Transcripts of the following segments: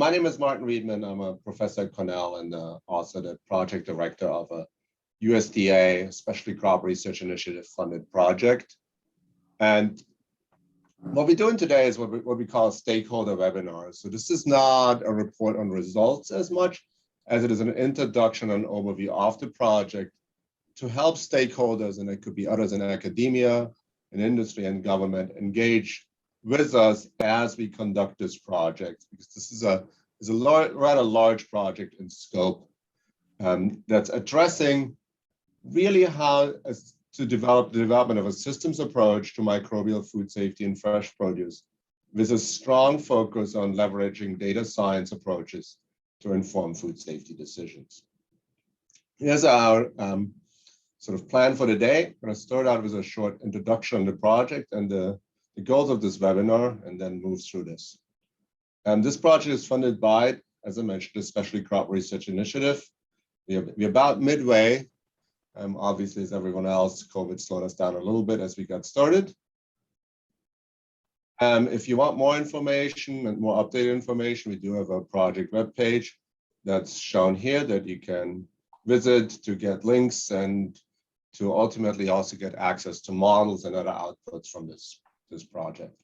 My name is Martin Riedman. I'm a professor at Cornell and also the project director of a USDA Specialty Crop Research Initiative funded project. And what we're doing today is what we call a stakeholder webinar. So this is not a report on results as much as it is an introduction and overview of the project to help stakeholders, and it could be others in academia, in industry and government, engage with us as we conduct this project, because this is a rather large project in scope that's addressing really how to develop the development of a systems approach to microbial food safety in fresh produce, with a strong focus on leveraging data science approaches to inform food safety decisions. Here's our sort of plan for the day. I'm going to start out with a short introduction on the project and the goals of this webinar, and then move through this. This project is funded by, as I mentioned, the Specialty Crop Research Initiative. We're about midway. Obviously, as everyone else, COVID slowed us down a little bit as we got started. If you want more information and more updated information, we do have a project webpage that's shown here that you can visit to get links and to ultimately also get access to models and other outputs from this project.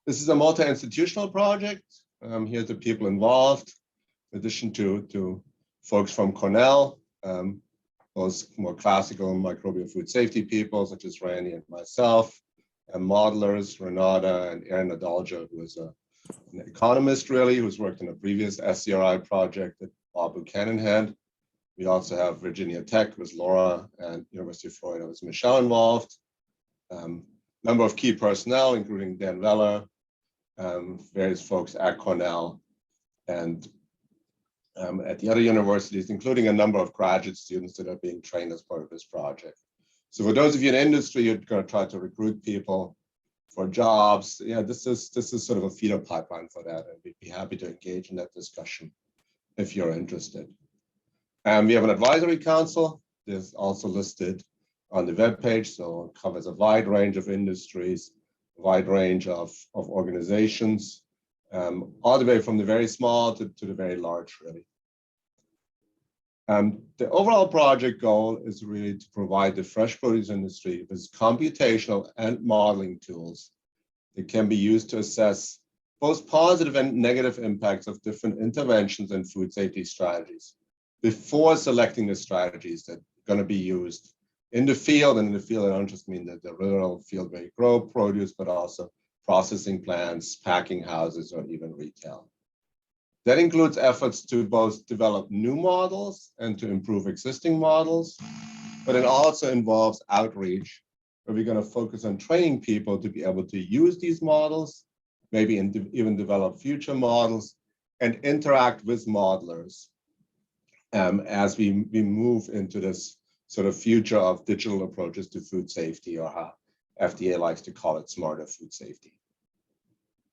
This is a multi-institutional project. Here are the people involved, in addition to folks from Cornell, those more classical microbial food safety people, such as Randy and myself, and modelers, Renata and Aaron Adalja, who is an economist, really, who's worked in a previous SCRI project that Bob Buchanan had. We also have Virginia Tech with Laura and University of Florida with Michelle involved. Number of key personnel, including Dan Weller, various folks at Cornell, and at the other universities, including a number of graduate students that are being trained as part of this project. So for those of you in industry who are going to try to recruit people for jobs, yeah, this is sort of a feeder pipeline for that, and we'd be happy to engage in that discussion if you're interested. We have an advisory council. There's also listed on the webpage, so it covers a wide range of industries, a wide range of organizations, all the way from the very small to the very large, really. The overall project goal is really to provide the fresh produce industry with computational and modeling tools that can be used to assess both positive and negative impacts of different interventions and food safety strategies before selecting the strategies that are going to be used in the field. And in the field, I don't just mean the rural field where you grow produce, but also processing plants, packing houses, or even retail. That includes efforts to both develop new models and to improve existing models, but it also involves outreach, where we're going to focus on training people to be able to use these models, maybe even develop future models, and interact with modelers as we move into this sort of future of digital approaches to food safety, or how FDA likes to call it smarter food safety.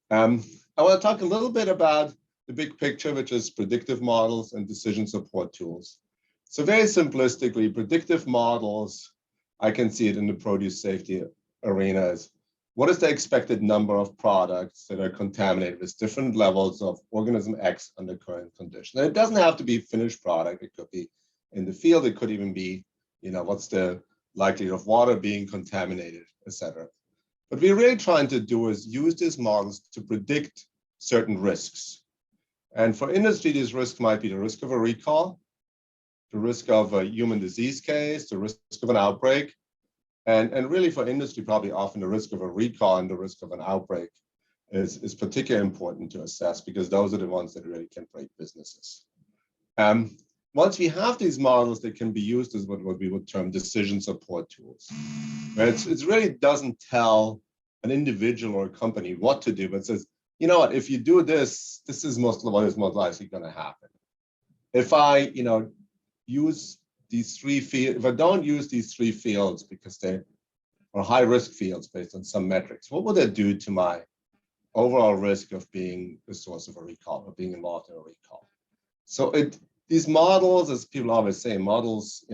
I want to talk a little bit about the big picture, which is predictive models and decision support tools. So very simplistically, predictive models, I can see it in the produce safety arena as what is the expected number of products that are contaminated with different levels of organism X under current conditions. And it doesn't have to be finished product. It could be in the field. It could even be, what's the likelihood of water being contaminated, et cetera. What we're really trying to do is use these models to predict certain risks. And for industry, these risks might be the risk of a recall, the risk of a human disease case, the risk of an outbreak, and really for industry, probably often the risk of a recall and the risk of an outbreak is particularly important to assess, because those are the ones that really can break businesses. Once we have these models, they can be used as what we would term decision support tools. It really doesn't tell an individual or a company what to do, but it says, you know what, if you do this, this is what is most likely going to happen. If I, use these three fields, if I don't use these three fields because they are high risk fields based on some metrics, what will that do to my overall risk of being the source of a recall or being involved in a recall? So these models, as people always say, models,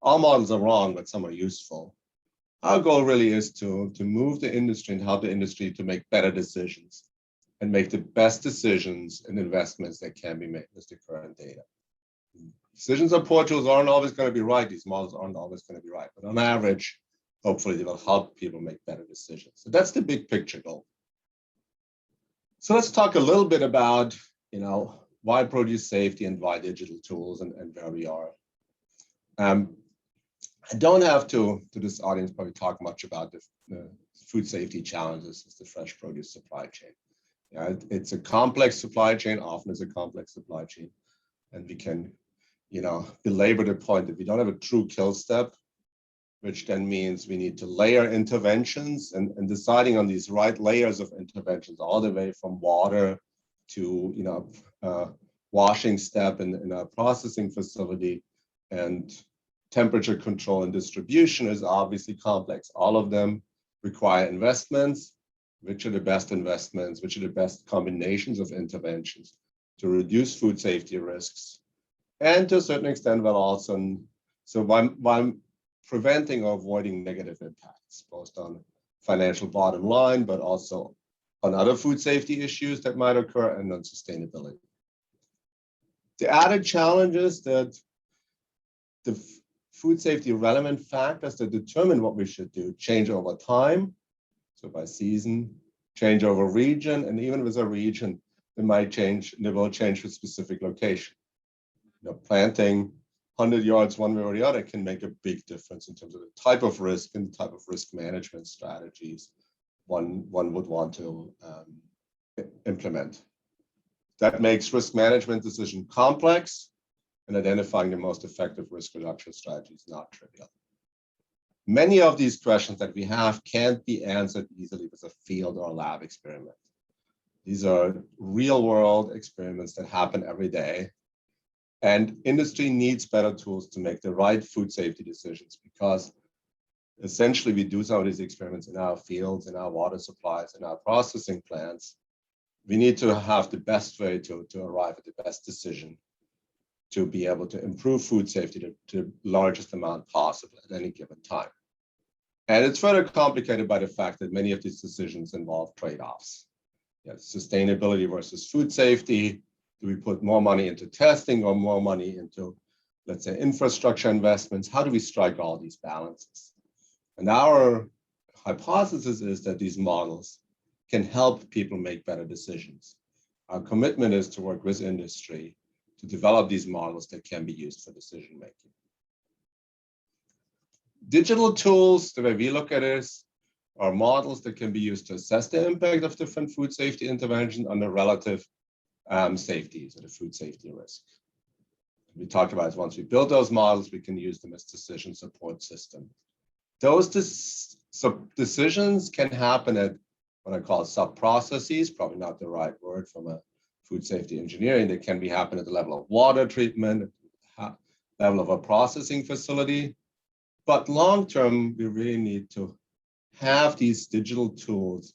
all models are wrong, but some are useful. Our goal really is to move the industry and help the industry to make better decisions and make the best decisions and investments that can be made with the current data. Decisions on poor tools aren't always going to be right. These models aren't always going to be right, but on average, hopefully they will help people make better decisions. So that's the big picture goal. So let's talk a little bit about, why produce safety and why digital tools and where we are. I don't have to this audience probably talk much about the food safety challenges of the fresh produce supply chain. It's a complex supply chain, often is a complex supply chain. And we can, belabor the point that we don't have a true kill step, which then means we need to layer interventions and deciding on these right layers of interventions all the way from water to, washing step in a processing facility and temperature control and distribution is obviously complex. All of them require investments. Which are the best investments? Which are the best combinations of interventions to reduce food safety risks? And to a certain extent, while preventing or avoiding negative impacts, both on financial bottom line, but also on other food safety issues that might occur and on sustainability. The added challenge is that the food safety relevant factors that determine what we should do change over time. So by season, change over region, and even with a region, they will change with specific location. Planting 100 yards one way or the other can make a big difference in terms of the type of risk and the type of risk management strategies one would want to implement. That makes risk management decision complex, and identifying the most effective risk reduction strategies not trivial. Many of these questions that we have can't be answered easily with a field or lab experiment. These are real world experiments that happen every day. And industry needs better tools to make the right food safety decisions because essentially we do some of these experiments in our fields, in our water supplies, in our processing plants. We need to have the best way to arrive at the best decision to be able to improve food safety to the largest amount possible at any given time. And it's further complicated by the fact that many of these decisions involve trade-offs. Sustainability versus food safety. Do we put more money into testing or more money into, let's say, infrastructure investments? How do we strike all these balances? And our hypothesis is that these models can help people make better decisions. Our commitment is to work with industry to develop these models that can be used for decision making. Digital tools, the way we look at it, are models that can be used to assess the impact of different food safety interventions on the relative safety, so the food safety risk. We talked about once we build those models, we can use them as decision support systems. Those decisions can happen at what I call sub-processes, probably not the right word from a food safety engineering. They can be happen at the level of water treatment, level of a processing facility. But long-term, we really need to have these digital tools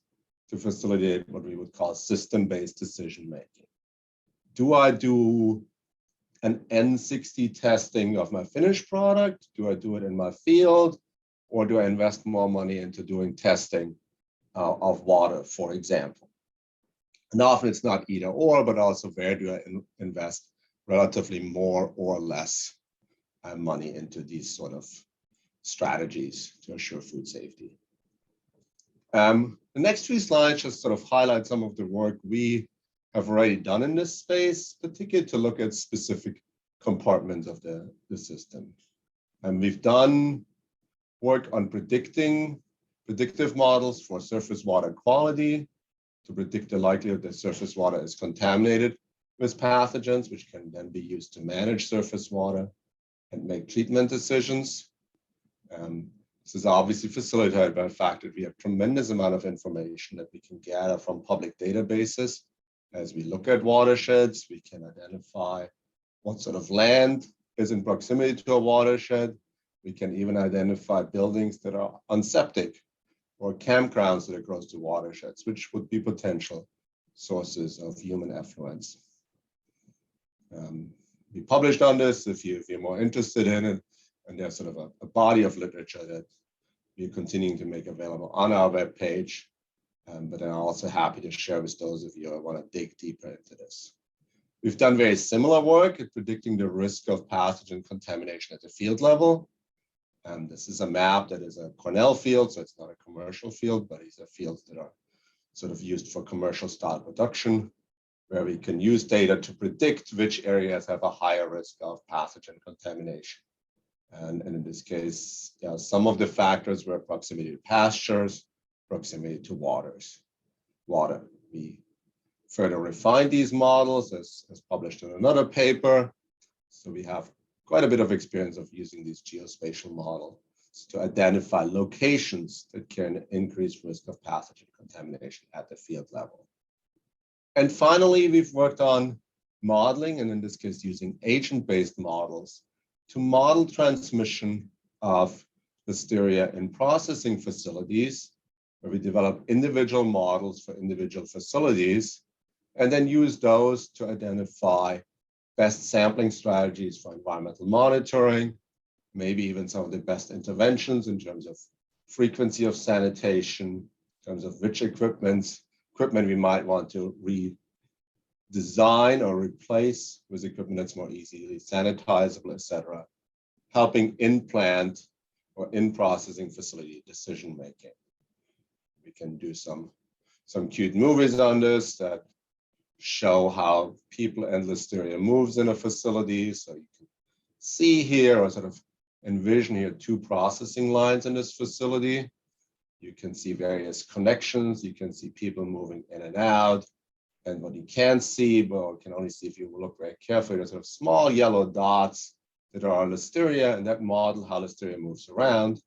to facilitate what we would call system-based decision-making. Do I do an N60 testing of my finished product? Do I do it in my field? Or do I invest more money into doing testing of water, for example? And often it's not either or, but also where do I invest relatively more or less money into these sort of strategies to ensure food safety. The next three slides just sort of highlight some of the work we have already done in this space, particularly to look at specific compartments of the system. And we've done work on predictive models for surface water quality to predict the likelihood that surface water is contaminated with pathogens, which can then be used to manage surface water and make treatment decisions. This is obviously facilitated by the fact that we have tremendous amount of information that we can gather from public databases. As we look at watersheds, we can identify what sort of land is in proximity to a watershed. We can even identify buildings that are unseptic or campgrounds that are close to watersheds, which would be potential sources of human effluents. We published on this if you're more interested in it, and there's sort of a body of literature that we're continuing to make available on our webpage But I'm also happy to share with those of you who want to dig deeper into this. We've done very similar work at predicting the risk of pathogen contamination at the field level. This is a map that is a Cornell field, so it's not a commercial field, but these are fields that are sort of used for commercial style production, where we can use data to predict which areas have a higher risk of pathogen contamination. And in this case, some of the factors were proximity to pastures, proximity to water. We further refined these models as published in another paper. So we have quite a bit of experience of using these geospatial models to identify locations that can increase risk of pathogen contamination at the field level. And finally, we've worked on modeling, and in this case, using agent-based models to model transmission of Listeria in processing facilities, where we develop individual models for individual facilities, and then use those to identify best sampling strategies for environmental monitoring, maybe even some of the best interventions in terms of frequency of sanitation, in terms of which equipment we might want to redesign or replace with equipment that's more easily sanitizable, et cetera, helping in-plant or in-processing facility decision-making. We can do some cute movies on this that show how people and Listeria moves in a facility. So you can see here, or sort of envision here, 2 processing lines in this facility. You can see various connections. You can see people moving in and out. And what you can't see, well, you can only see if you look very carefully, there's sort of small yellow dots that are Listeria, and that model how Listeria moves around.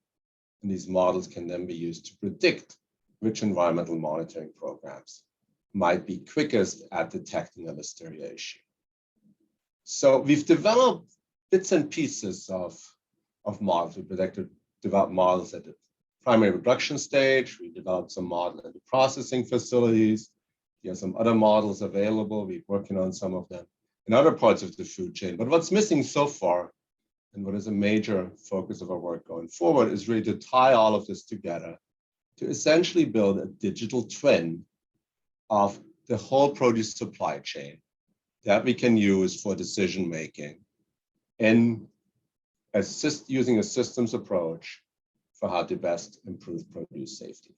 And these models can then be used to predict which environmental monitoring programs might be quickest at detecting a Listeria issue. So we've developed bits and pieces of models. We developed models at the primary production stage. We developed some models at the processing facilities. There are some other models available. We're working on some of them in other parts of the food chain. But what's missing so far, and what is a major focus of our work going forward, is really to tie all of this together to essentially build a digital twin of the whole produce supply chain that we can use for decision making in using a systems approach for how to best improve produce safety.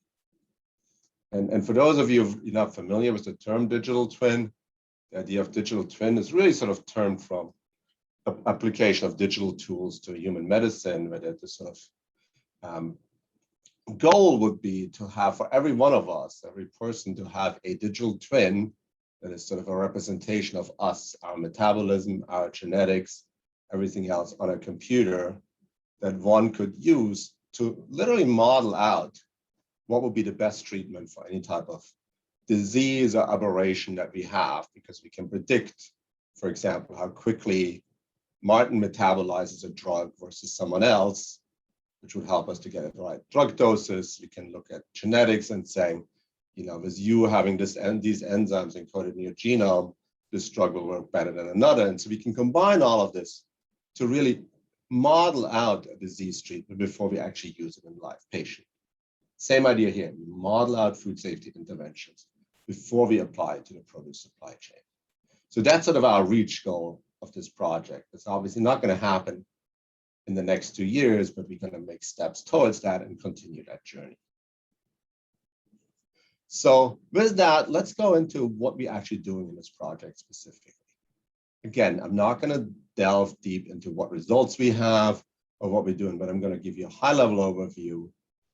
And for those of you who are not familiar with the term digital twin, the idea of digital twin is really sort of termed from application of digital tools to human medicine, where the sort of goal would be to have, for every one of us, every person, to have a digital twin that is sort of a representation of us, our metabolism, our genetics, everything else on a computer that one could use to literally model out what would be the best treatment for any type of disease or aberration that we have, because we can predict, for example, how quickly Martin metabolizes a drug versus someone else, which would help us to get the right drug doses. We can look at genetics and saying, you know, with you having these enzymes encoded in your genome, this drug will work better than another. And so we can combine all of this to really model out a disease treatment before we actually use it in a live patient. Same idea here. We model out food safety interventions before we apply it to the produce supply chain. So that's sort of our reach goal of this project. It's obviously not going to happen in the next 2 years, but we're going to make steps towards that and continue that journey. So with that, let's go into what we're actually doing in this project specifically. Again, I'm not going to delve deep into what results we have or what we're doing, but I'm going to give you a high-level overview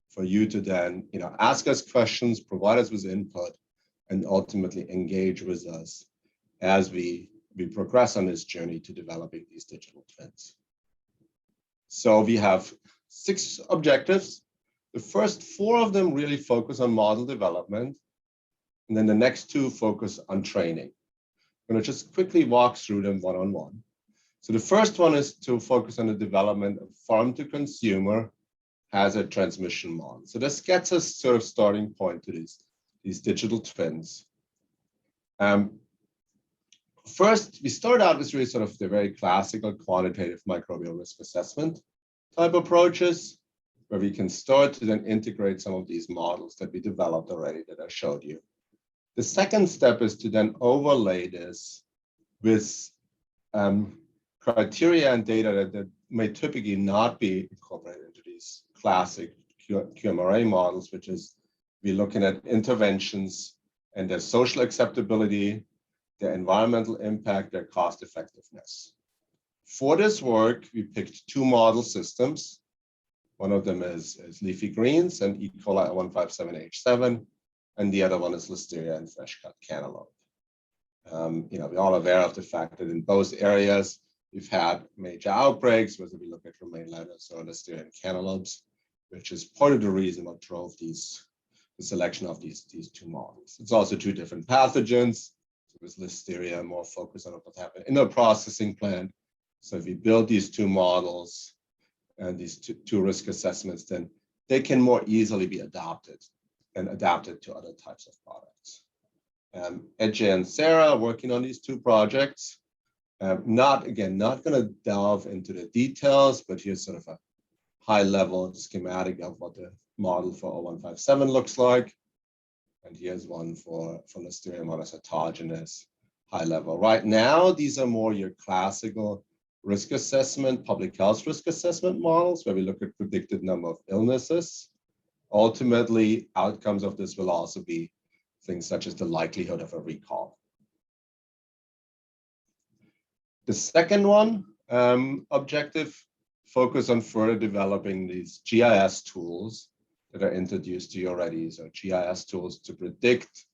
for you to then, ask us questions, provide us with input, and ultimately engage with us as we progress on this journey to developing these digital twins. So we have 6 objectives. The first 4 of them really focus on model development, and then the next 2 focus on training. I'm going to just quickly walk through them one-on-one. So the first one is to focus on the development of farm-to-consumer hazard transmission model. So this gets us sort of starting point to these digital twins. First, we start out with really sort of the very classical quantitative microbial risk assessment type approaches. where we can start to then integrate some of these models that we developed already that I showed you. The second step is to then overlay this with criteria and data that may typically not be incorporated into these classic QMRA models, which is we're looking at interventions and their social acceptability, their environmental impact, their cost effectiveness. For this work, we picked two model systems. One of them is leafy greens and E. coli 157H7, and the other one is Listeria and fresh cut cantaloupe. We're all aware of the fact that in both areas, we've had major outbreaks, whether we look at romaine lettuce or Listeria and cantaloupes, which is part of the reason what drove the selection of these two models. It's also two different pathogens. So with Listeria, more focus on what happened in the processing plant. So if we build these two models and these two risk assessments, then they can more easily be adopted and adapted to other types of products. Edge and Sarah are working on these two projects. Not going to delve into the details, but here's sort of a high-level schematic of what the model for 0157 looks like. And here's one for Listeria monocytogenes, high level. Right now, these are more your classical risk assessment, public health risk assessment models, where we look at predicted number of illnesses. Ultimately, outcomes of this will also be things such as the likelihood of a recall. The second one, objective, focus on further developing these GIS tools that are introduced to you already. So GIS tools to predict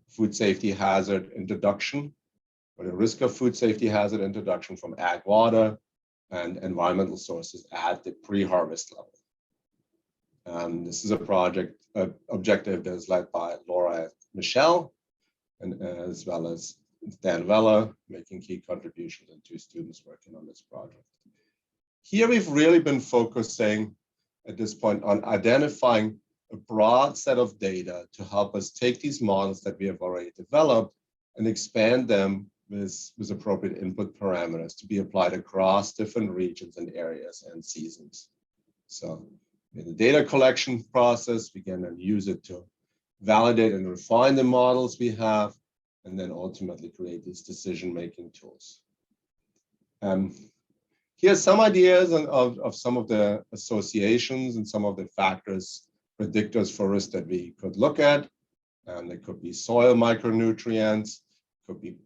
food safety hazard introduction, or the risk of food safety hazard introduction from ag water and environmental sources at the pre-harvest level. This is a project objective that is led by Laura and Michelle, and as well as Dan Vella, making key contributions, and two students working on this project. Here we've really been focusing at this point on identifying a broad set of data to help us take these models that we have already developed and expand them with appropriate input parameters to be applied across different regions and areas and seasons. So in the data collection process, we can then use it to validate and refine the models we have, and then ultimately create these decision-making tools. Here's some ideas of some of the associations and some of the factors, predictors for risk that we could look at. There could be soil micronutrients, could be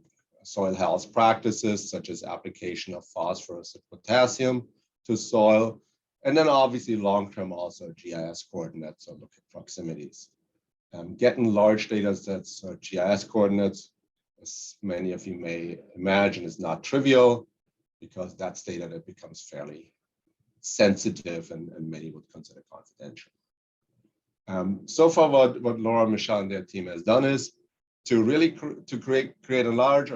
soil health practices, such as application of phosphorus and potassium to soil. And then obviously long-term also GIS coordinates, or look at proximities. Getting large data sets or GIS coordinates, as many of you may imagine, is not trivial, because that's data that becomes fairly sensitive and many would consider confidential. So far, what Laura, Michelle, and their team has done is to really create a large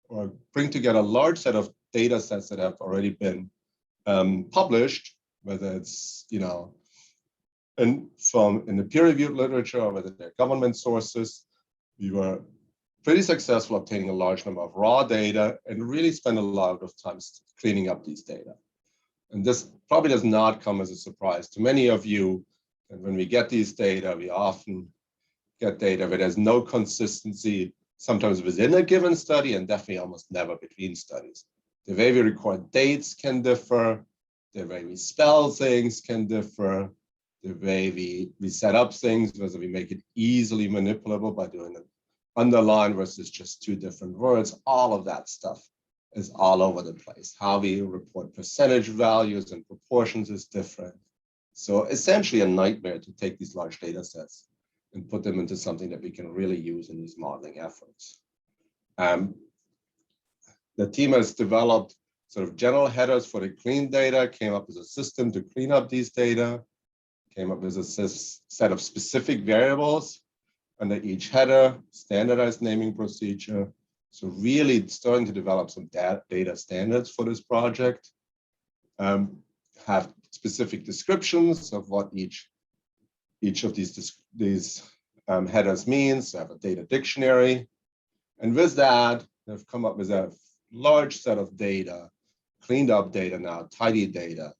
or bring together a large set of data sets that have already been published, whether it's in the peer-reviewed literature or whether they're government sources. We were pretty successful obtaining a large number of raw data and really spend a lot of time cleaning up these data. And this probably does not come as a surprise to many of you. And when we get these data, we often get data where there's no consistency, sometimes within a given study and definitely almost never between studies. The way we record dates can differ, the way we spell things can differ, the way we set up things, whether we make it easily manipulable by doing an underline versus just two different words, all of that stuff is all over the place. How we report percentage values and proportions is different. So essentially a nightmare to take these large data sets and put them into something that we can really use in these modeling efforts. The team has developed sort of general headers for the clean data, came up with a system to clean up these data, came up with a set of specific variables under each header, standardized naming procedure. So really starting to develop some data standards for this project. Have specific descriptions of what each of these headers means. So have a data dictionary. And with that, they've come up with a large set of data, cleaned up data now, tidy data,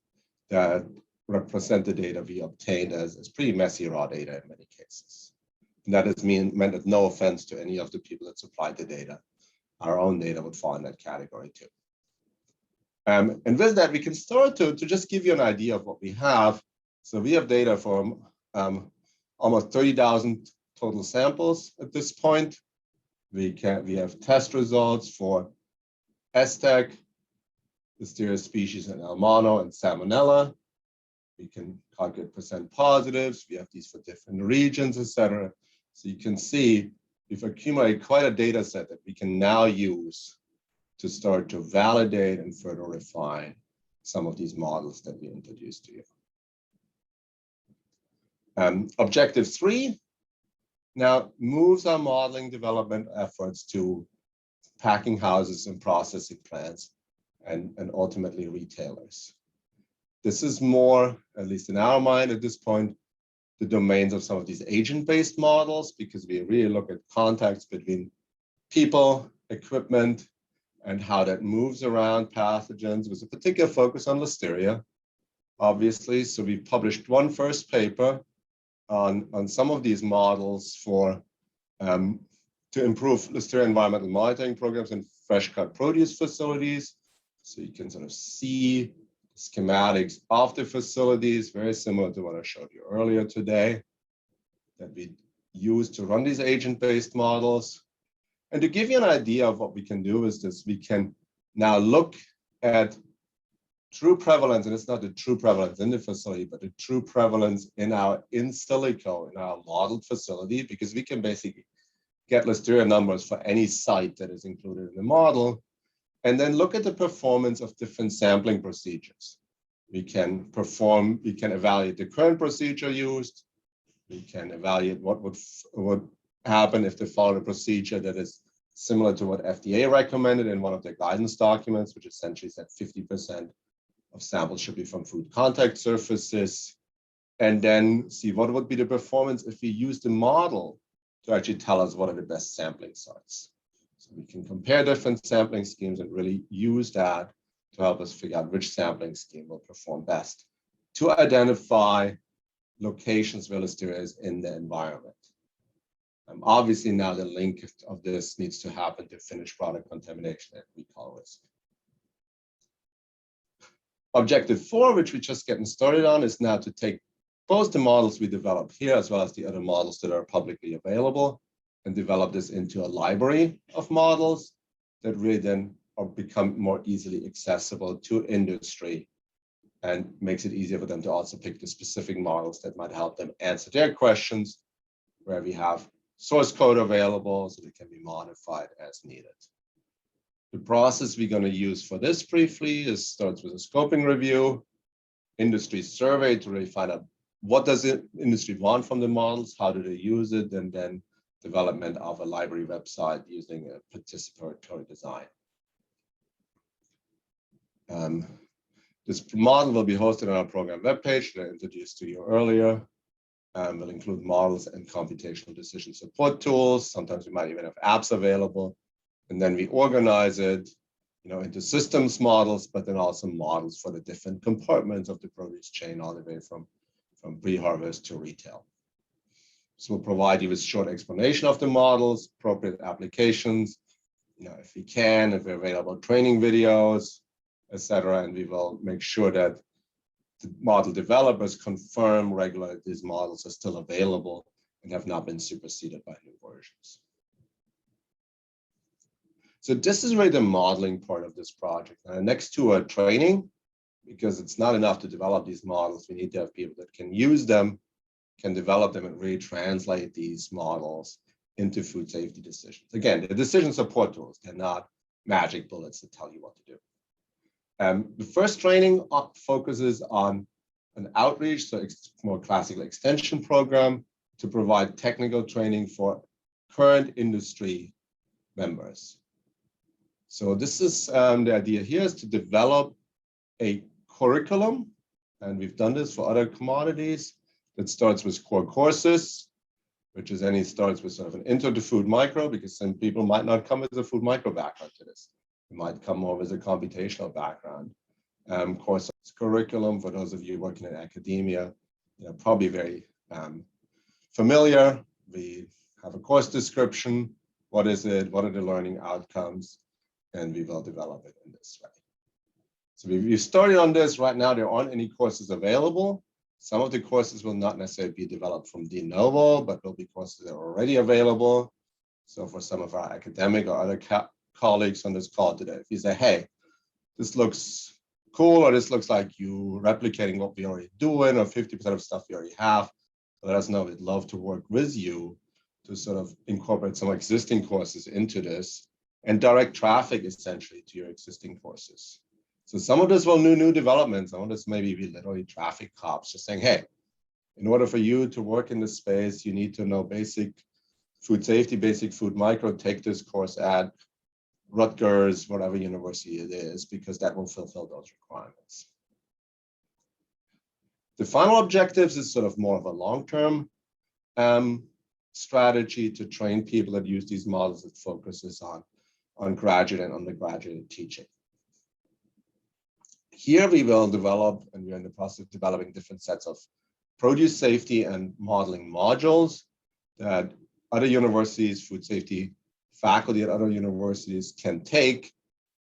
that represent the data we obtained as pretty messy raw data in many cases. And that is meant that no offense to any of the people that supplied the data. Our own data would fall in that category too. And with that, we can start to just give you an idea of what we have. So we have data from almost 30,000 total samples at this point. We have test results for STEC, Listeria species in El Mono and Salmonella. We can calculate percent positives. We have these for different regions, etc. So you can see we've accumulated quite a data set that we can now use to start to validate and further refine some of these models that we introduced to you. Objective 3 now moves our modeling development efforts to packing houses and processing plants and ultimately retailers. This is more, at least in our mind at this point, the domains of some of these agent-based models, because we really look at contacts between people, equipment, and how that moves around pathogens with a particular focus on Listeria, obviously. So we published one first paper on some of these models for to improve Listeria environmental monitoring programs in fresh cut produce facilities. So you can sort of see schematics of the facilities, very similar to what I showed you earlier today, that we use to run these agent-based models. And to give you an idea of what we can do is this, we can now look at true prevalence, and it's not the true prevalence in the facility, but the true prevalence in our in silico, in our modeled facility, because we can basically get Listeria numbers for any site that is included in the model, and then look at the performance of different sampling procedures. We can evaluate the current procedure used. We can evaluate what would happen if they follow a procedure that is similar to what FDA recommended in one of their guidance documents, which essentially said 50% of samples should be from food contact surfaces, and then see what would be the performance if we use the model to actually tell us what are the best sampling sites. So we can compare different sampling schemes and really use that to help us figure out which sampling scheme will perform best to identify locations where Listeria is in the environment. Obviously, now the link of this needs to happen to finished product contamination at recall risk. Objective 4, which we're just getting started on, is now to take both the models we developed here as well as the other models that are publicly available and develop this into a library of models that really then become more easily accessible to industry and makes it easier for them to also pick the specific models that might help them answer their questions, where we have source code available so they can be modified as needed. The process we're going to use for this briefly starts with a scoping review, industry survey to really find out what does the industry want from the models, how do they use it, and then development of a library website using a participatory design. This model will be hosted on our program webpage that I introduced to you earlier. Will include models and computational decision support tools. Sometimes we might even have apps available. And then we organize it, into systems models, but then also models for the different compartments of the produce chain, all the way from pre-harvest to retail. So we'll provide you with short explanation of the models, appropriate applications, if we can, if we're available training videos, etc. And we will make sure that the model developers confirm regularly that these models are still available and have not been superseded by new versions. So this is really the modeling part of this project. Next to our training, because it's not enough to develop these models, we need to have people that can use them, can develop them, and really translate these models into food safety decisions. Again, the decision support tools, they're not magic bullets that tell you what to do. The first training focuses on an outreach, so it's more classical extension program to provide technical training for current industry members. So this is the idea here is to develop a curriculum, and we've done this for other commodities, that starts with core courses, which starts with sort of an intro to food micro, because some people might not come with a food micro background to this. They might come more with a computational background. Course curriculum, for those of you working in academia, probably very familiar. We have a course description. What is it? What are the learning outcomes? And we will develop it in this way. So we started on this. Right now, there aren't any courses available. Some of the courses will not necessarily be developed from de novo, but will be courses that are already available. So for some of our academic or other colleagues on this call today, if you say, hey, this looks cool, or this looks like you replicating what we already doing, or 50% of stuff we already have, let us know. We'd love to work with you to sort of incorporate some existing courses into this and direct traffic essentially to your existing courses. So some of this will new developments. Some of this maybe be literally traffic cops just saying, hey, in order for you to work in this space, you need to know basic food safety, basic food micro, take this course at Rutgers, whatever university it is, because that will fulfill those requirements. The final objectives is sort of more of a long-term strategy to train people that use these models that focuses on graduate and undergraduate teaching. Here we will develop, and we're in the process of developing different sets of produce safety and modeling modules that other universities, food safety faculty at other universities can take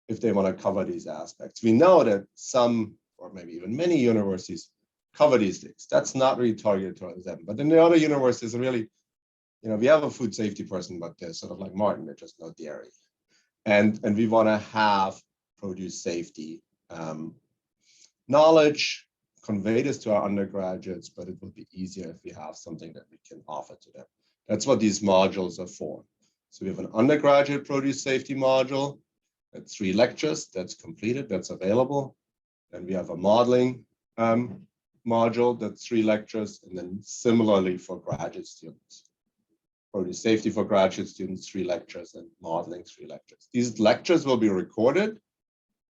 if they want to cover these aspects. We know that some, or maybe even many universities cover these things. That's not really targeted towards them. But in the other universities, really, we have a food safety person, but they're sort of like Martin, they're just no dairy. And we want to have produce safety knowledge, convey this to our undergraduates, but it would be easier if we have something that we can offer to them. That's what these modules are for. So we have an undergraduate produce safety module, that's 3 lectures, that's completed, that's available. Then we have a modeling module, that's 3 lectures, and then similarly for graduate students. Produce safety for graduate students, 3 lectures, and modeling 3 lectures. These lectures will be recorded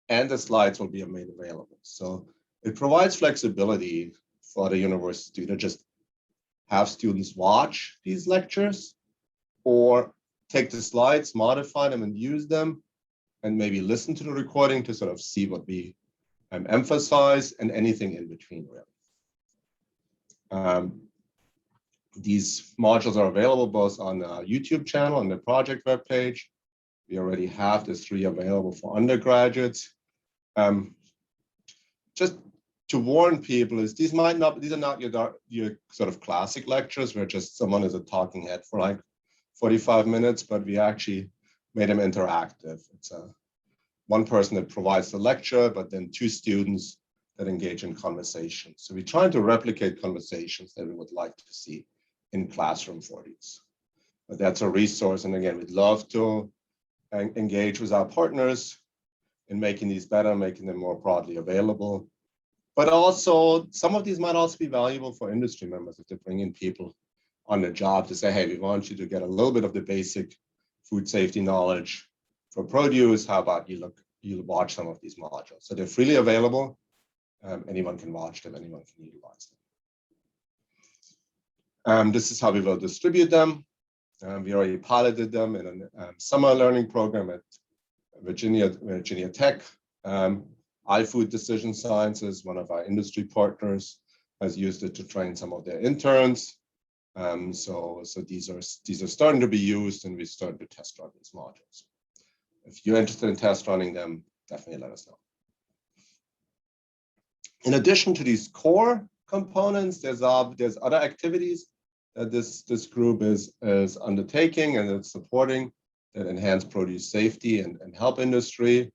and the slides will be made available. So it provides flexibility for the university to either just have students watch these lectures or take the slides, modify them and use them, and maybe listen to the recording to sort of see what we emphasize and anything in between, really. These modules are available both on our YouTube channel and the project webpage. We already have the 3 available for undergraduates. Just to warn people is these are not your sort of classic lectures where just someone is a talking head for like 45 minutes, but we actually made them interactive. It's one person that provides the lecture, but then 2 students that engage in conversation. So we're trying to replicate conversations that we would like to see in classroom for these. But that's a resource. And again, we'd love to engage with our partners in making these better, making them more broadly available. But also, some of these might also be valuable for industry members if they bring in people on the job to say, hey, we want you to get a little bit of the basic food safety knowledge for produce. How about you watch some of these modules? So they're freely available. Anyone can watch them, anyone can utilize them. This is how we will distribute them. We already piloted them in a summer learning program at Virginia Tech. iFood Decision Sciences, one of our industry partners, has used it to train some of their interns. So these are starting to be used, and we started to test run these modules. If you're interested in test running them, definitely let us know. In addition to these core components, there's other activities that this group is undertaking and it's supporting that enhance produce safety and help industry.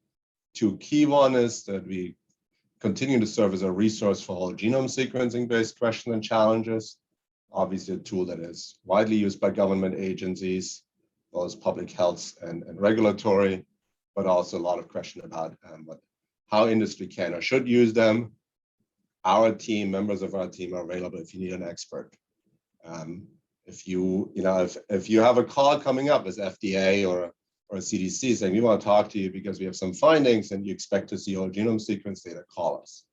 2 key one is that we continue to serve as a resource for whole genome sequencing-based questions and challenges. Obviously, a tool that is widely used by government agencies, both public health and regulatory, but also a lot of question about how industry can or should use them. Our team, members of our team, are available if you need an expert. If you have a call coming up as FDA or a CDC saying we want to talk to you because we have some findings and you expect to see whole genome sequence data, call us.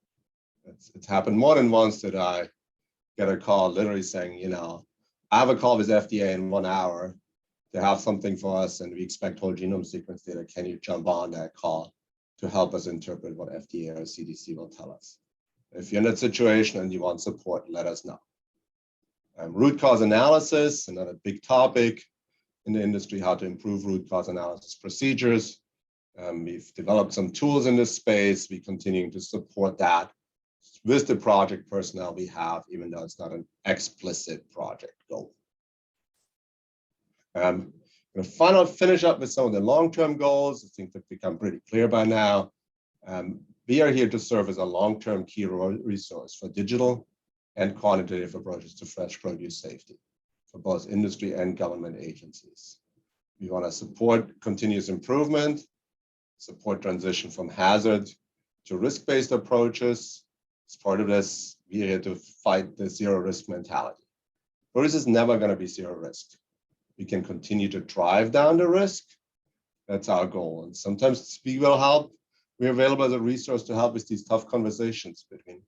It's happened more than once that I get a call literally saying, I have a call with FDA in 1 hour. They have something for us and we expect whole genome sequence data. Can you jump on that call to help us interpret what FDA or CDC will tell us? If you're in that situation and you want support, let us know. Root cause analysis, another big topic in the industry, how to improve root cause analysis procedures. We've developed some tools in this space. We're continuing to support that with the project personnel we have, even though it's not an explicit project goal. I'm going to finish up with some of the long-term goals. I think they've become pretty clear by now. We are here to serve as a long-term key resource for digital and quantitative approaches to fresh produce safety for both industry and government agencies. We want to support continuous improvement, support transition from hazard to risk-based approaches. As part of this, we are here to fight the zero risk mentality. Produce is never going to be zero risk. We can continue to drive down the risk. That's our goal. And sometimes we will help. We're available as a resource to help with these tough conversations between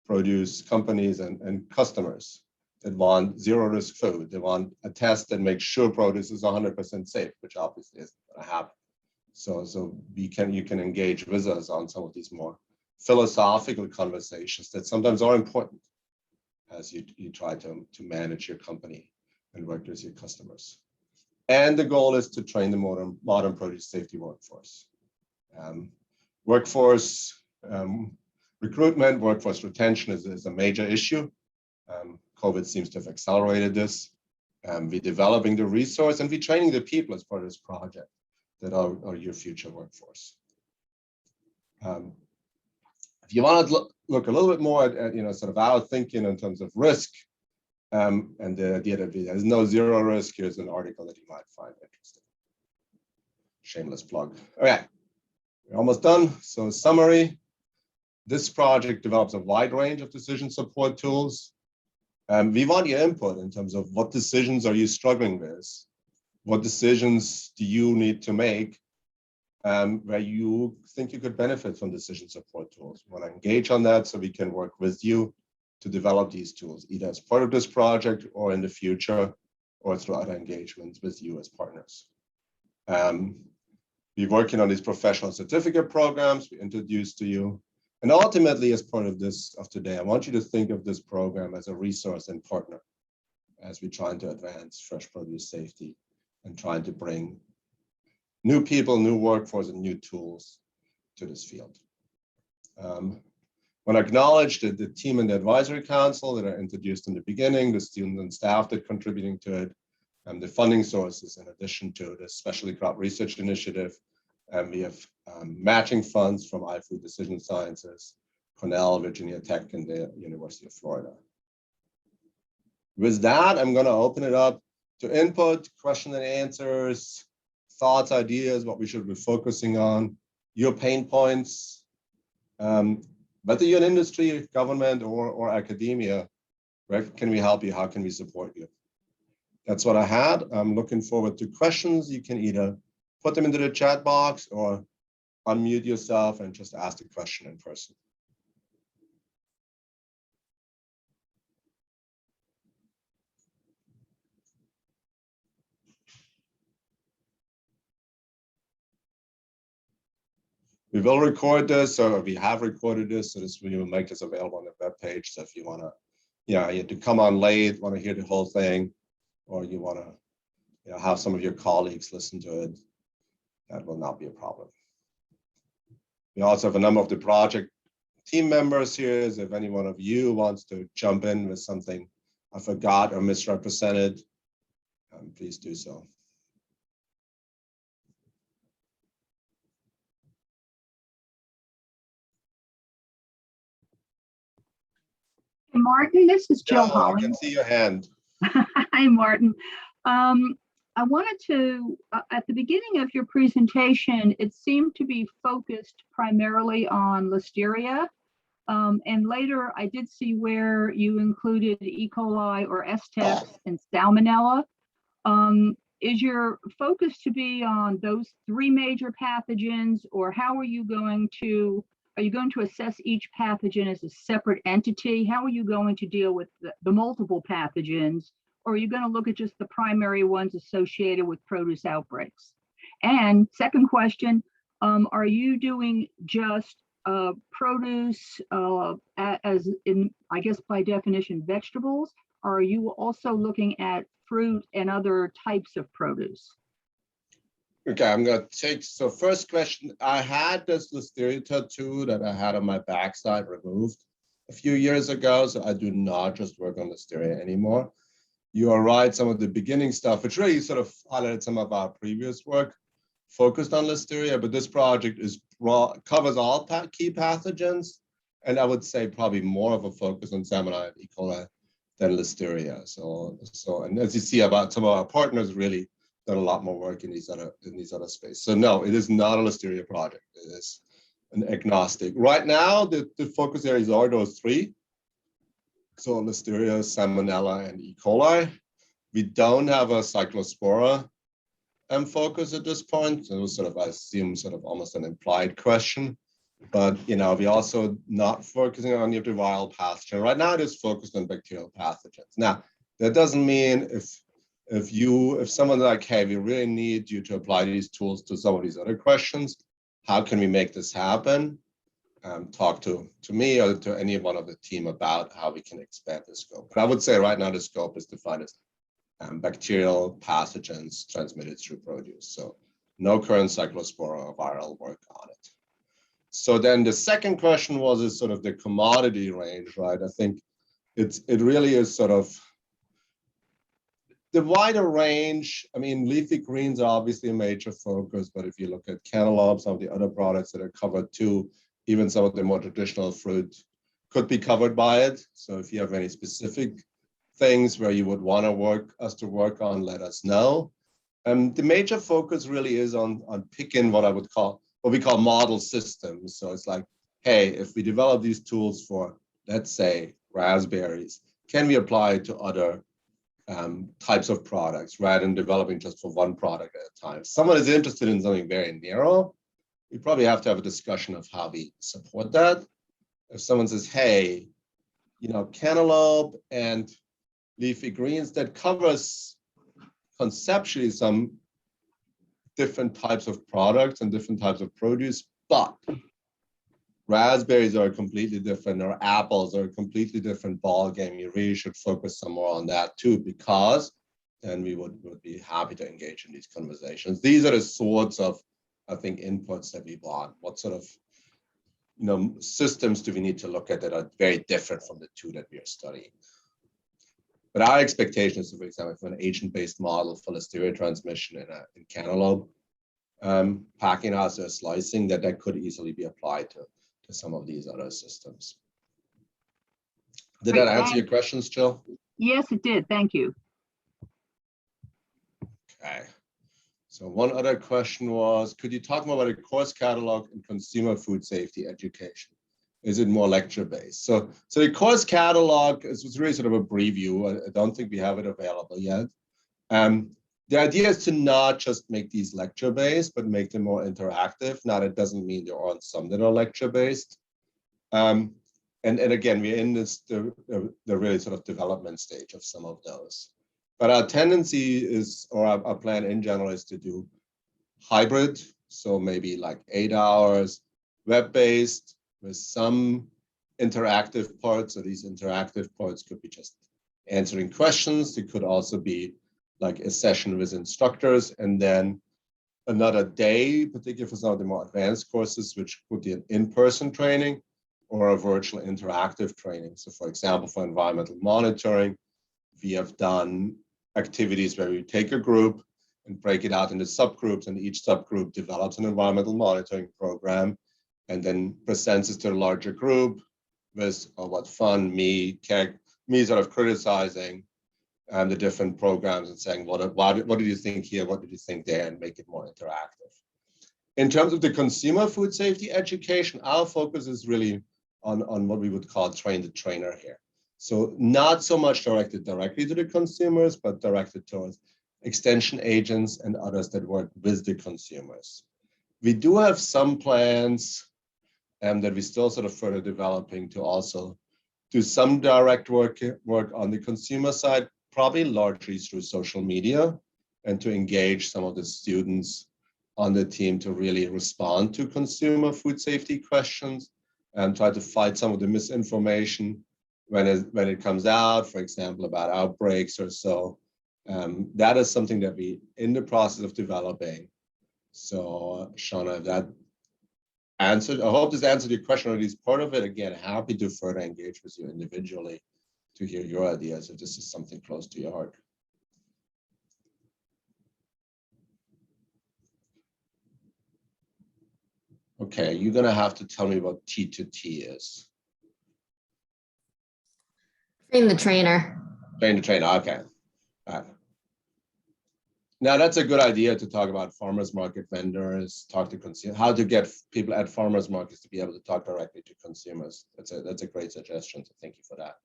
produce companies and customers that want zero risk food. They want a test that makes sure produce is 100% safe, which obviously isn't going to happen. So you can engage with us on some of these more philosophical conversations that sometimes are important as you try to manage your company and work with your customers. And the goal is to train the modern produce safety workforce. Workforce recruitment, workforce retention is a major issue. COVID seems to have accelerated this. We're developing the resource and we're training the people as part of this project that are your future workforce. If you want to look a little bit more at sort of our thinking in terms of risk, and the idea that there's no zero risk, here's an article that you might find interesting. Shameless plug. Okay, we're almost done. So summary, this project develops a wide range of decision support tools. We want your input in terms of what decisions are you struggling with? What decisions do you need to make where you think you could benefit from decision support tools? We want to engage on that so we can work with you to develop these tools, either as part of this project or in the future, or through other engagements with you as partners. We're working on these professional certificate programs we introduced to you. And ultimately, as part of this of today, I want you to think of this program as a resource and partner as we're trying to advance fresh produce safety and trying to bring new people, new workforce, and new tools to this field. I want to acknowledge the team in the advisory council that I introduced in the beginning, the students and staff that are contributing to it, and the funding sources in addition to the Specialty Crop Research Initiative. We have matching funds from iFood Decision Sciences, Cornell, Virginia Tech, and the University of Florida. With that, I'm going to open it up to input, question and answers, thoughts, ideas, what we should be focusing on, your pain points, whether you're in industry, government, or academia, where can we help you? How can we support you? That's what I had. I'm looking forward to questions. You can either put them into the chat box or unmute yourself and just ask the question in person. We will record this, or we have recorded this, so we will make this available on the web page. So if you want to, you have to come on late, want to hear the whole thing, or you want to have some of your colleagues listen to it, that will not be a problem. We also have a number of the project team members here. So if any one of you wants to jump in with something I forgot or misrepresented, please do so. Martin, this is Jill Holland. I can see your hand. Hi, Martin. I wanted to, at the beginning of your presentation, it seemed to be focused primarily on Listeria. And later, I did see where you included E. coli or S-tex and Salmonella. Is your focus to be on those three major pathogens, or how are you going to assess each pathogen as a separate entity? How are you going to deal with the multiple pathogens? Or are you going to look at just the primary ones associated with produce outbreaks? And second question, are you doing just produce as in, I guess by definition, vegetables? Or are you also looking at fruit and other types of produce? Okay, I'm gonna take, so first question, I had this listeria tattoo that I had on my backside removed a few years ago, so I do not just work on listeria anymore. You are right, some of the beginning stuff, which really sort of highlighted some of our previous work, focused on listeria, but this project covers all key pathogens, and I would say probably more of a focus on Salmonella and E. coli than listeria. So, and as you see, about some of our partners really done a lot more work in these other spaces. So no, it is not a listeria project. It is an agnostic. Right now, the focus areas are those three. So listeria, Salmonella, and E. coli. We don't have a cyclospora focus at this point. So it was sort of, I assume, sort of almost an implied question. But we also not focusing on the viral pathogen. Right now, it is focused on bacterial pathogens. Now, that doesn't mean if someone's like, hey, we really need you to apply these tools to some of these other questions, how can we make this happen? Talk to me or to any one of the team about how we can expand the scope. But I would say right now the scope is defined as bacterial pathogens transmitted through produce. So no current cyclospora or viral work on it. So then the second question is sort of the commodity range, right? I think it really is sort of the wider range. I mean, leafy greens are obviously a major focus, but if you look at cantaloupe, some of the other products that are covered too, even some of the more traditional fruit could be covered by it. So if you have any specific things where you would want to work on, let us know. The major focus really is on picking what we call model systems. So it's like, hey, if we develop these tools for, let's say, raspberries, can we apply it to other types of products rather than developing just for one product at a time? If someone is interested in something very narrow, we probably have to have a discussion of how we support that. If someone says, hey, cantaloupe and leafy greens, that covers conceptually some different types of products and different types of produce, but raspberries are completely different, or apples are a completely different ball game. You really should focus some more on that too, because then we would be happy to engage in these conversations. These are the sorts of, I think, inputs that we want. What sort of systems do we need to look at that are very different from the two that we are studying? But our expectation is, for example, for an agent-based model for listeria transmission in cantaloupe, packing house or slicing, that could easily be applied to some of these other systems. Did that answer your questions, Jill? Yes, it did. Thank you. Okay. So one other question was, could you talk more about a course catalog in consumer food safety education? Is it more lecture-based? So the course catalog was really sort of a preview. I don't think we have it available yet. The idea is to not just make these lecture-based, but make them more interactive. Now, that doesn't mean there aren't some that are lecture-based. And again, we're in the really sort of development stage of some of those. But our tendency is, or our plan in general is to do hybrid. So maybe like 8 hours, web-based, with some interactive parts. So these interactive parts could be just answering questions. It could also be like a session with instructors, and then another day, particularly for some of the more advanced courses, which could be an in-person training or a virtual interactive training. So for example, for environmental monitoring, we have done activities where we take a group and break it out into subgroups, and each subgroup develops an environmental monitoring program and then presents it to a larger group with, oh, what fun, me sort of criticizing the different programs and saying, what did you think here? What did you think there? And make it more interactive. In terms of the consumer food safety education, our focus is really on what we would call train the trainer here. So not so much directed directly to the consumers, but directed towards extension agents and others that work with the consumers. We do have some plans that we still sort of further developing to also do some direct work on the consumer side, probably largely through social media, and to engage some of the students on the team to really respond to consumer food safety questions and try to fight some of the misinformation when it comes out, for example, about outbreaks or so. That is something that we in the process of developing. So, Shauna, if that answered, I hope this answered your question, or at least part of it. Again, happy to further engage with you individually to hear your ideas if this is something close to your heart. Okay, you're gonna have to tell me what T2T is. Train the trainer. Train the trainer, okay. All right. Now that's a good idea to talk about farmers market vendors, talk to consumers, how to get people at farmers markets to be able to talk directly to consumers. That's a great suggestion, so thank you for that.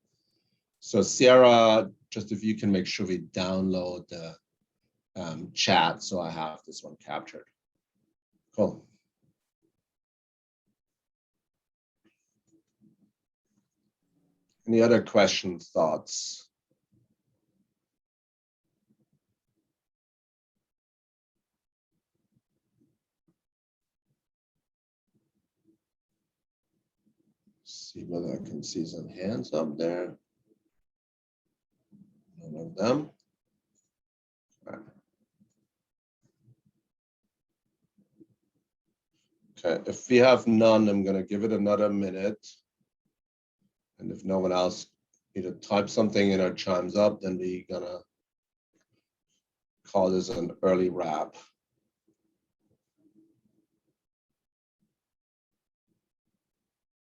So Sarah, just if you can make sure we download the chat so I have this one captured. Cool. Any other questions, thoughts? See whether I can see some hands up there. None of them. Right. Okay, if we have none, I'm gonna give it another minute. And if no one else either type something in or chimes up, then we're gonna call this an early wrap.